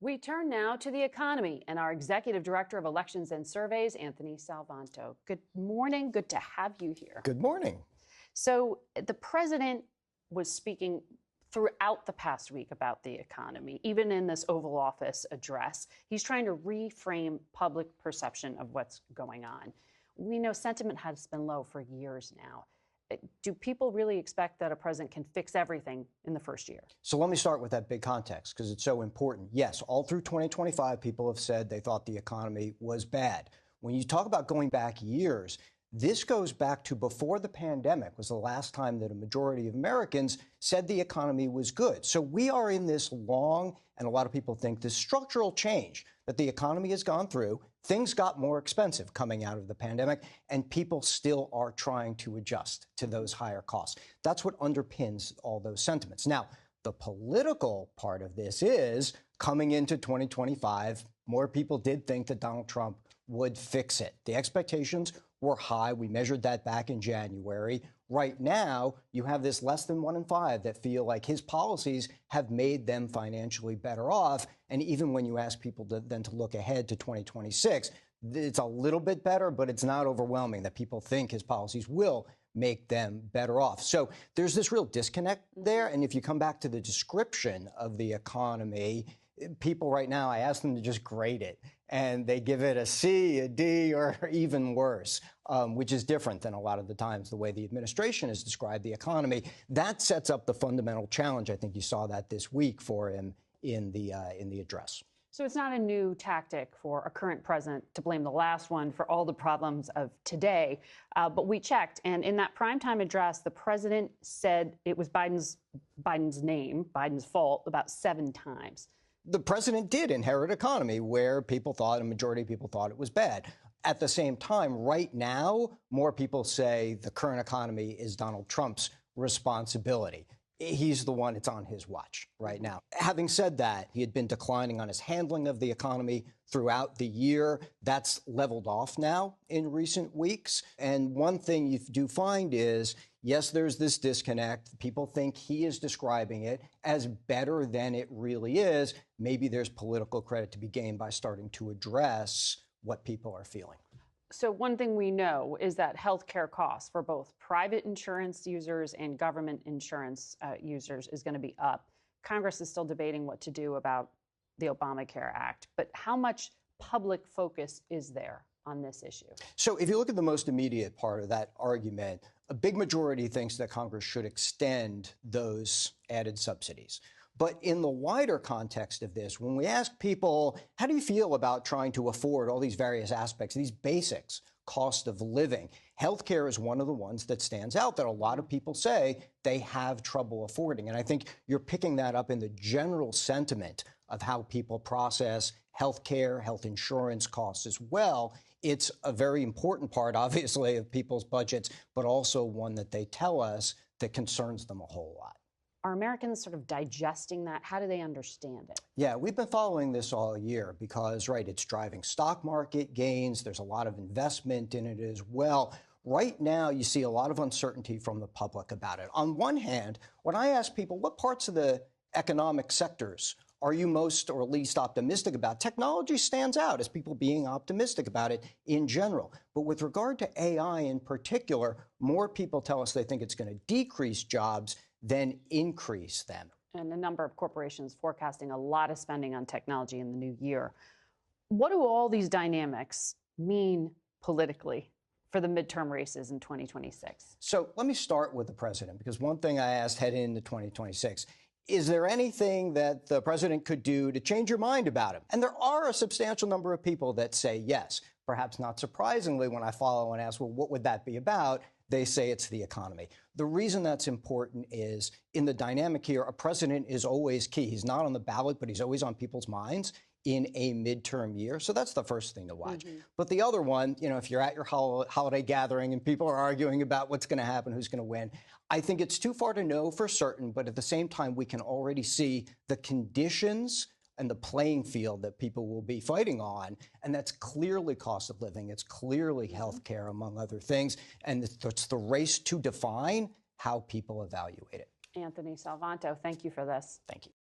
We turn now to the economy and our Executive Director of Elections and Surveys, Anthony Salvanto. Good morning. Good to have you here. Good morning. So the president was speaking throughout the past week about the economy, even in this Oval Office address. He's trying to reframe public perception of what's going on. We know sentiment has been low for years now. Do people really expect that a president can fix everything in the first year? So let me start with that big context because it's so important. Yes, all through 2025, people have said they thought the economy was bad. When you talk about going back years, this goes back to before the pandemic was the last time that a majority of Americans said the economy was good. So we are in this long, and a lot of people think, this structural change that the economy has gone through. Things got more expensive coming out of the pandemic, and people still are trying to adjust to those higher costs. That's what underpins all those sentiments. Now, the political part of this is coming into 2025, more people did think that Donald Trump would fix it. The expectations were high. We measured that back in January. Right now, you have this less than 1 in 5 that feel like his policies have made them financially better off. And even when you ask people then to look ahead to 2026, it's a little bit better, but it's not overwhelming that people think his policies will make them better off. So there's this real disconnect there. And if you come back to the description of the economy, people right now, I ask them to just grade it, and they give it a C, a D, or even worse, which is different than a lot of the times the way the administration has described the economy. That sets up the fundamental challenge. I think you saw that this week for him in the address. So it's not a new tactic for a current president to blame the last one for all the problems of today. But we checked, and in that primetime address, the president said it was Biden's fault, about 7 times. The president did inherit an economy where a majority of people thought it was bad. At the same time, right now, more people say the current economy is Donald Trump's responsibility. He's the one, it's on his watch right now. Having said that, he had been declining on his handling of the economy throughout the year. That's leveled off now in recent weeks. And one thing you do find is, yes, there's this disconnect. People think he is describing it as better than it really is. Maybe there's political credit to be gained by starting to address what people are feeling. So one thing we know is that healthcare costs for both private insurance users and government insurance users is going to be up. Congress is still debating what to do about the Obamacare Act. But how much public focus is there on this issue? So if you look at the most immediate part of that argument, a big majority thinks that Congress should extend those added subsidies. But in the wider context of this, when we ask people, how do you feel about trying to afford all these various aspects, these basics, cost of living? Healthcare is one of the ones that stands out that a lot of people say they have trouble affording. And I think you're picking that up in the general sentiment of how people process healthcare, health insurance costs as well. It's a very important part, obviously, of people's budgets, but also one that they tell us that concerns them a whole lot. Are Americans sort of digesting that? How do they understand it? Yeah, we've been following this all year because, right, it's driving stock market gains. There's a lot of investment in it as well. Right now, you see a lot of uncertainty from the public about it. On one hand, when I ask people what parts of the economic sectors are you most or least optimistic about, technology stands out as people being optimistic about it in general. But with regard to AI in particular, more people tell us they think it's going to decrease jobs than increase them. And a number of corporations forecasting a lot of spending on technology in the new year. What do all these dynamics mean politically for the midterm races in 2026? So let me start with the president, because one thing I asked heading into 2026, is there anything that the president could do to change your mind about him? And there are a substantial number of people that say yes. Perhaps not surprisingly, when I follow and ask, well, what would that be about? They say it's the economy. The reason that's important is in the dynamic here, a president is always key. He's not on the ballot, but he's always on people's minds in a midterm year. So that's the first thing to watch. But the other one, if you're at your holiday gathering and people are arguing about what's going to happen, who's going to win, I think it's too far to know for certain. But at the same time, we can already see the conditions and the playing field that people will be fighting on. And that's clearly cost of living. It's clearly health care, among other things. And it's the race to define how people evaluate it. Anthony Salvanto, thank you for this. Thank you.